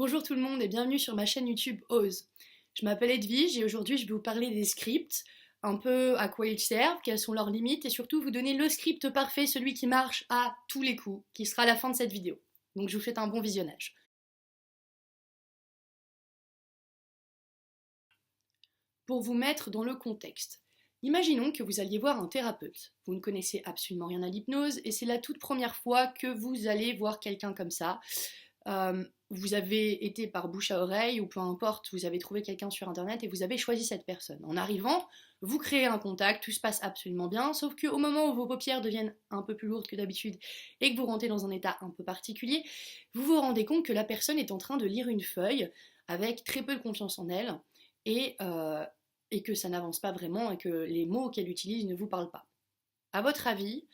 Bonjour tout le monde et bienvenue sur ma chaîne YouTube Ose. Je m'appelle Edwige et aujourd'hui je vais vous parler des scripts, un peu à quoi ils servent, quelles sont leurs limites et surtout vous donner le script parfait, celui qui marche à tous les coups, qui sera la fin de cette vidéo. Donc je vous souhaite un bon visionnage. Pour vous mettre dans le contexte, imaginons que vous alliez voir un thérapeute. Vous ne connaissez absolument rien à l'hypnose et c'est la toute première fois que vous allez voir quelqu'un comme ça. Vous avez été par bouche à oreille ou peu importe, vous avez trouvé quelqu'un sur internet et vous avez choisi cette personne. En arrivant, vous créez un contact, tout se passe absolument bien, sauf qu'au moment où vos paupières deviennent un peu plus lourdes que d'habitude et que vous rentrez dans un état un peu particulier, vous vous rendez compte que la personne est en train de lire une feuille avec très peu de confiance en elle et, euh, et que ça n'avance pas vraiment et que les mots qu'elle utilise ne vous parlent pas. À votre avis,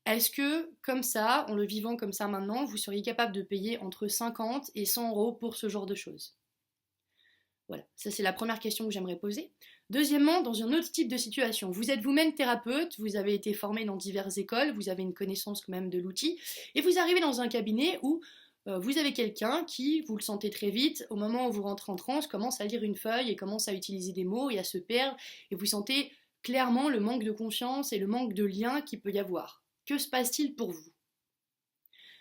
est-ce que, comme ça, en le vivant comme ça maintenant, vous seriez capable de payer entre 50 et 100 euros pour ce genre de choses? Voilà, ça c'est la première question que j'aimerais poser. Deuxièmement, dans un autre type de situation, vous êtes vous-même thérapeute, vous avez été formé dans diverses écoles, vous avez une connaissance quand même de l'outil, et vous arrivez dans un cabinet où vous avez quelqu'un qui, vous le sentez très vite, au moment où vous rentrez en transe, commence à lire une feuille et commence à utiliser des mots et à se perdre, et vous sentez clairement le manque de confiance et le manque de lien qu'il peut y avoir. Que se passe-t-il pour vous?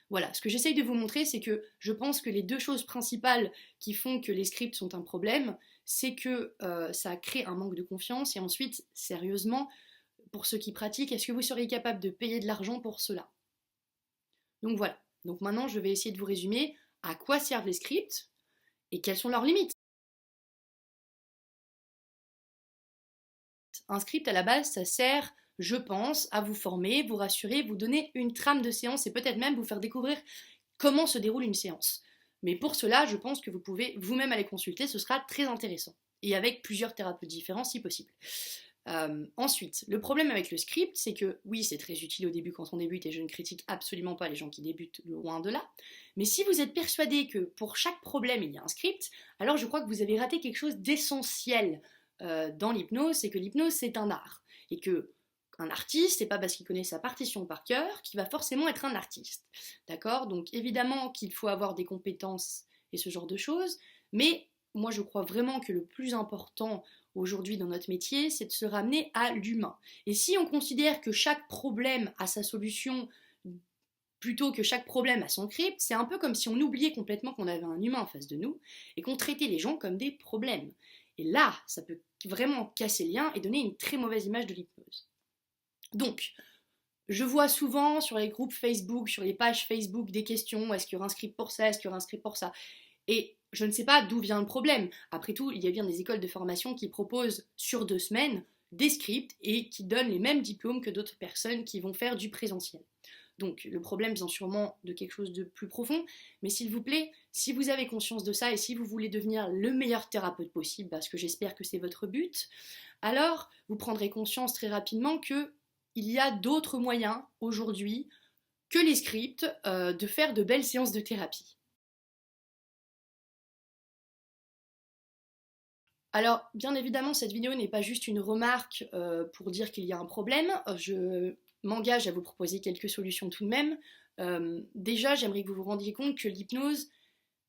Voilà, ce que j'essaye de vous montrer, c'est que je pense que les deux choses principales qui font que les scripts sont un problème, c'est que ça crée un manque de confiance et ensuite, sérieusement, pour ceux qui pratiquent, est-ce que vous seriez capable de payer de l'argent pour cela? Donc voilà, donc maintenant je vais essayer de vous résumer à quoi servent les scripts et quelles sont leurs limites. Un script à la base, ça sert, je pense, à vous former, vous rassurer, vous donner une trame de séance et peut-être même vous faire découvrir comment se déroule une séance. Mais pour cela, je pense que vous pouvez vous-même aller consulter, ce sera très intéressant. Et avec plusieurs thérapeutes différents si possible. Ensuite, le problème avec le script, c'est que oui, c'est très utile au début quand on débute et je ne critique absolument pas les gens qui débutent, loin de là. Mais si vous êtes persuadé que pour chaque problème il y a un script, alors je crois que vous avez raté quelque chose d'essentiel dans l'hypnose, c'est que l'hypnose c'est un art. Et que un artiste, c'est pas parce qu'il connaît sa partition par cœur qu'il va forcément être un artiste. D'accord? Donc évidemment qu'il faut avoir des compétences et ce genre de choses, mais moi je crois vraiment que le plus important aujourd'hui dans notre métier, c'est de se ramener à l'humain. Et si on considère que chaque problème a sa solution plutôt que chaque problème a son script, c'est un peu comme si on oubliait complètement qu'on avait un humain en face de nous et qu'on traitait les gens comme des problèmes. Et là, ça peut vraiment casser le lien et donner une très mauvaise image de l'hypnose. Donc, je vois souvent sur les groupes Facebook, sur les pages Facebook des questions, est-ce qu'il y aura un script pour ça, est-ce qu'il y aura un script pour ça? Et je ne sais pas d'où vient le problème. Après tout, il y a bien des écoles de formation qui proposent sur 2 semaines des scripts et qui donnent les mêmes diplômes que d'autres personnes qui vont faire du présentiel. Donc le problème vient sûrement de quelque chose de plus profond, mais s'il vous plaît, si vous avez conscience de ça et si vous voulez devenir le meilleur thérapeute possible, parce que j'espère que c'est votre but, alors vous prendrez conscience très rapidement que il y a d'autres moyens aujourd'hui que les scripts de faire de belles séances de thérapie. Alors, bien évidemment, cette vidéo n'est pas juste une remarque pour dire qu'il y a un problème. Je m'engage à vous proposer quelques solutions tout de même. Déjà, j'aimerais que vous vous rendiez compte que l'hypnose,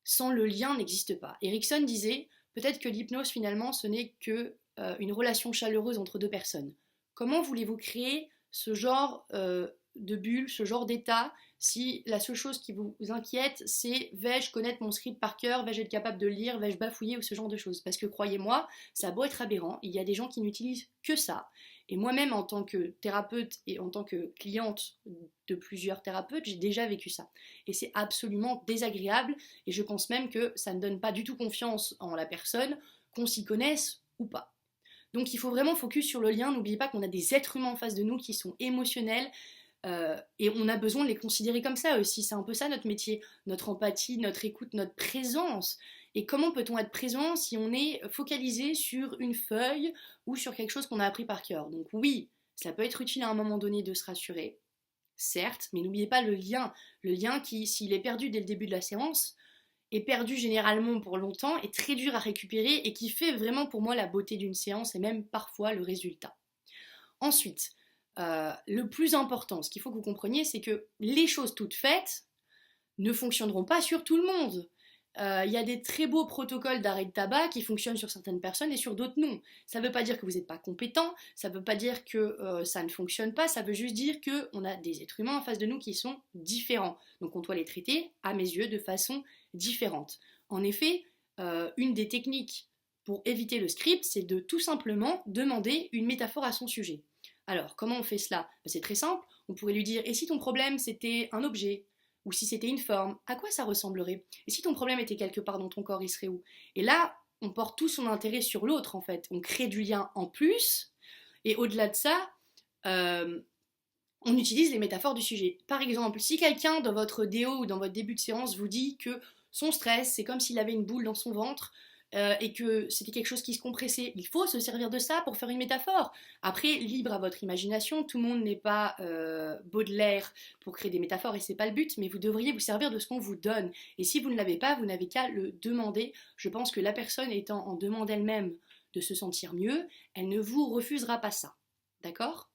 sans le lien, n'existe pas. Erickson disait, peut-être que l'hypnose, finalement, ce n'est que une relation chaleureuse entre deux personnes. Comment voulez-vous créer ce genre de bulle, ce genre d'état, si la seule chose qui vous inquiète, c'est vais-je connaître mon script par cœur, vais-je être capable de le lire, vais-je bafouiller ou ce genre de choses? Parce que croyez-moi, ça a beau être aberrant, il y a des gens qui n'utilisent que ça. Et moi-même, en tant que thérapeute et en tant que cliente de plusieurs thérapeutes, j'ai déjà vécu ça. Et c'est absolument désagréable, et je pense même que ça ne donne pas du tout confiance en la personne, qu'on s'y connaisse ou pas. Donc il faut vraiment focus sur le lien, n'oubliez pas qu'on a des êtres humains en face de nous qui sont émotionnels, et on a besoin de les considérer comme ça aussi. C'est un peu ça notre métier, notre empathie, notre écoute, notre présence. Et comment peut-on être présent si on est focalisé sur une feuille ou sur quelque chose qu'on a appris par cœur? Donc oui, ça peut être utile à un moment donné de se rassurer, certes, mais n'oubliez pas le lien. Le lien qui, s'il est perdu dès le début de la séance, est perdu généralement pour longtemps, est très dur à récupérer et qui fait vraiment pour moi la beauté d'une séance et même parfois le résultat. Ensuite, le plus important, ce qu'il faut que vous compreniez, c'est que les choses toutes faites ne fonctionneront pas sur tout le monde. Il y a des très beaux protocoles d'arrêt de tabac qui fonctionnent sur certaines personnes et sur d'autres non. Ça ne veut pas dire que vous n'êtes pas compétent, ça ne veut pas dire que ça ne fonctionne pas, ça veut juste dire qu'on a des êtres humains en face de nous qui sont différents. Donc on doit les traiter, à mes yeux, de façon différente. En effet, une des techniques pour éviter le script, c'est de tout simplement demander une métaphore à son sujet. Alors, comment on fait cela? C'est très simple, on pourrait lui dire, et si ton problème c'était un objet? Ou si c'était une forme, à quoi ça ressemblerait? Et si ton problème était quelque part dans ton corps, il serait où? Et là, on porte tout son intérêt sur l'autre, en fait. On crée du lien en plus, et au-delà de ça, euh, on utilise les métaphores du sujet. Par exemple, si quelqu'un dans votre déo ou dans votre début de séance vous dit que son stress, c'est comme s'il avait une boule dans son ventre, et que c'était quelque chose qui se compressait, il faut se servir de ça pour faire une métaphore. Après, libre à votre imagination, tout le monde n'est pas Baudelaire pour créer des métaphores et c'est pas le but, mais vous devriez vous servir de ce qu'on vous donne. Et si vous ne l'avez pas, vous n'avez qu'à le demander. Je pense que la personne étant en demande elle-même de se sentir mieux, elle ne vous refusera pas ça. D'accord?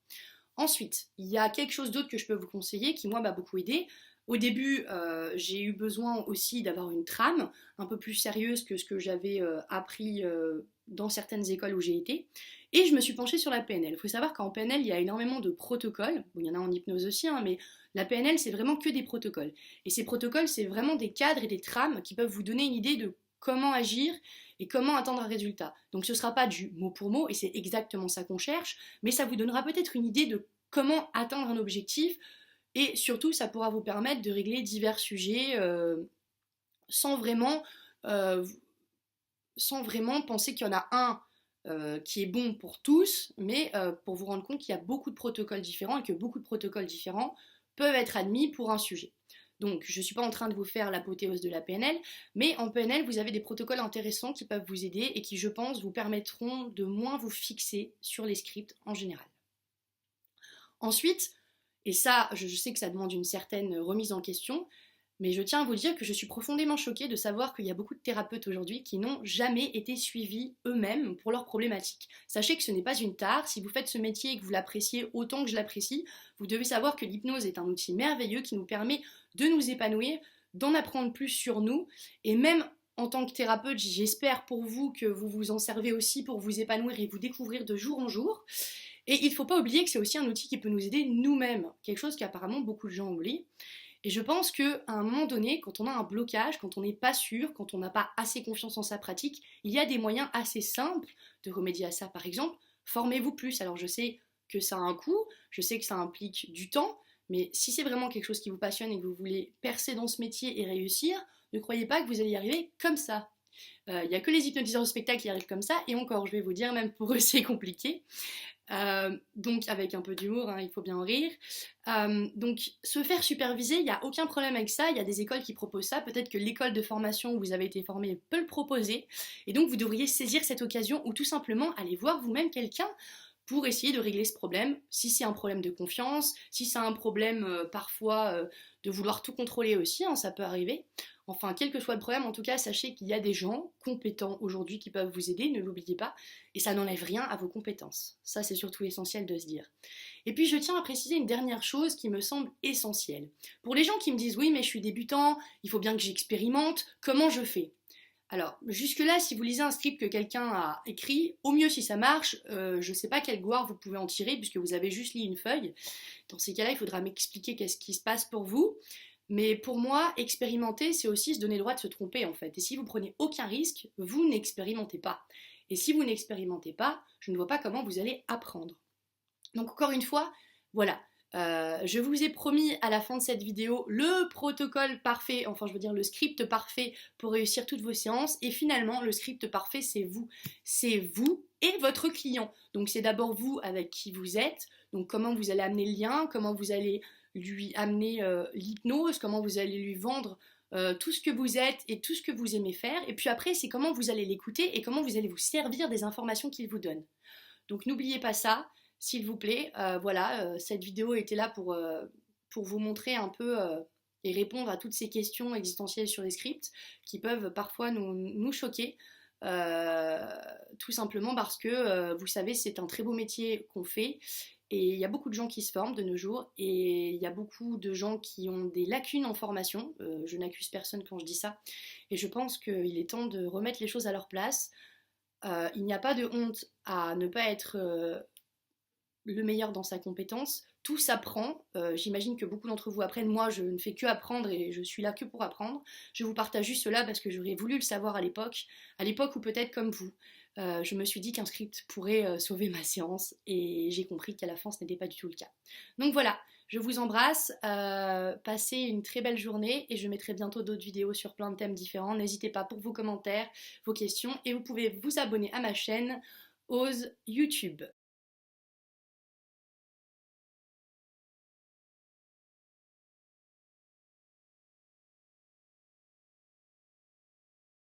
Ensuite, il y a quelque chose d'autre que je peux vous conseiller qui, moi, m'a beaucoup aidé. Au début, j'ai eu besoin aussi d'avoir une trame un peu plus sérieuse que ce que j'avais appris dans certaines écoles où j'ai été. Et je me suis penchée sur la PNL. Il faut savoir qu'en PNL, il y a énormément de protocoles. Bon, il y en a en hypnose aussi, hein, mais la PNL, c'est vraiment que des protocoles. Et ces protocoles, c'est vraiment des cadres et des trames qui peuvent vous donner une idée de comment agir et comment atteindre un résultat. Donc ce ne sera pas du mot pour mot, et c'est exactement ça qu'on cherche, mais ça vous donnera peut-être une idée de comment atteindre un objectif, et surtout ça pourra vous permettre de régler divers sujets sans vraiment, euh, sans vraiment penser qu'il y en a un qui est bon pour tous, mais pour vous rendre compte qu'il y a beaucoup de protocoles différents et que beaucoup de protocoles différents peuvent être admis pour un sujet. Donc, je ne suis pas en train de vous faire l'apothéose de la PNL, mais en PNL, vous avez des protocoles intéressants qui peuvent vous aider et qui, je pense, vous permettront de moins vous fixer sur les scripts en général. Ensuite, et ça, je sais que ça demande une certaine remise en question, mais je tiens à vous dire que je suis profondément choquée de savoir qu'il y a beaucoup de thérapeutes aujourd'hui qui n'ont jamais été suivis eux-mêmes pour leurs problématiques. Sachez que ce n'est pas une tare, si vous faites ce métier et que vous l'appréciez autant que je l'apprécie, vous devez savoir que l'hypnose est un outil merveilleux qui nous permet de nous épanouir, d'en apprendre plus sur nous, et même en tant que thérapeute, j'espère pour vous que vous vous en servez aussi pour vous épanouir et vous découvrir de jour en jour. Et il ne faut pas oublier que c'est aussi un outil qui peut nous aider nous-mêmes, quelque chose qu'apparemment beaucoup de gens oublient. Et je pense qu'à un moment donné, quand on a un blocage, quand on n'est pas sûr, quand on n'a pas assez confiance en sa pratique, il y a des moyens assez simples de remédier à ça. Par exemple, formez-vous plus. Alors je sais que ça a un coût, je sais que ça implique du temps, mais si c'est vraiment quelque chose qui vous passionne et que vous voulez percer dans ce métier et réussir, ne croyez pas que vous allez y arriver comme ça. Il n'y a que les hypnotiseurs de spectacle qui arrivent comme ça, et encore, je vais vous dire, même pour eux c'est compliqué. Donc avec un peu d'humour, hein, il faut bien en rire. Donc se faire superviser, il n'y a aucun problème avec ça, il y a des écoles qui proposent ça, peut-être que l'école de formation où vous avez été formé peut le proposer, et donc vous devriez saisir cette occasion ou tout simplement aller voir vous-même quelqu'un pour essayer de régler ce problème, si c'est un problème de confiance, si c'est un problème parfois de vouloir tout contrôler aussi, hein, ça peut arriver. Enfin, quel que soit le problème, en tout cas, sachez qu'il y a des gens compétents aujourd'hui qui peuvent vous aider, ne l'oubliez pas, et ça n'enlève rien à vos compétences. Ça, c'est surtout essentiel de se dire. Et puis, je tiens à préciser une dernière chose qui me semble essentielle. Pour les gens qui me disent, oui, mais je suis débutant, il faut bien que j'expérimente, comment je fais? Alors, jusque-là, si vous lisez un script que quelqu'un a écrit, au mieux si ça marche, je ne sais pas quelle gloire vous pouvez en tirer, puisque vous avez juste lu une feuille. Dans ces cas-là, il faudra m'expliquer qu'est-ce qui se passe pour vous. Mais pour moi, expérimenter, c'est aussi se donner le droit de se tromper en fait. Et si vous prenez aucun risque, vous n'expérimentez pas. Et si vous n'expérimentez pas, je ne vois pas comment vous allez apprendre. Donc encore une fois, voilà. Je vous ai promis à la fin de cette vidéo le protocole parfait, enfin je veux dire le script parfait pour réussir toutes vos séances. Et finalement, le script parfait, c'est vous. C'est vous et votre client. Donc c'est d'abord vous avec qui vous êtes, donc comment vous allez amener le lien, comment vous allez lui amener l'hypnose, comment vous allez lui vendre tout ce que vous êtes et tout ce que vous aimez faire. Et puis après, c'est comment vous allez l'écouter et comment vous allez vous servir des informations qu'il vous donne. Donc n'oubliez pas ça, s'il vous plaît. Voilà, cette vidéo était là pour vous montrer un peu et répondre à toutes ces questions existentielles sur les scripts qui peuvent parfois nous choquer. Tout simplement parce que, vous savez, c'est un très beau métier qu'on fait Et il y a beaucoup de gens qui se forment de nos jours et il y a beaucoup de gens qui ont des lacunes en formation. Je n'accuse personne quand je dis ça. Et je pense qu'il est temps de remettre les choses à leur place. Il n'y a pas de honte à ne pas être le meilleur dans sa compétence. Tout s'apprend. J'imagine que beaucoup d'entre vous apprennent. Moi, je ne fais que apprendre et je suis là que pour apprendre. Je vous partage juste cela parce que j'aurais voulu le savoir à l'époque où peut-être comme vous. Je me suis dit qu'un script pourrait sauver ma séance et j'ai compris qu'à la fin ce n'était pas du tout le cas. Donc voilà, je vous embrasse, passez une très belle journée et je mettrai bientôt d'autres vidéos sur plein de thèmes différents. N'hésitez pas pour vos commentaires, vos questions et vous pouvez vous abonner à ma chaîne Ose YouTube.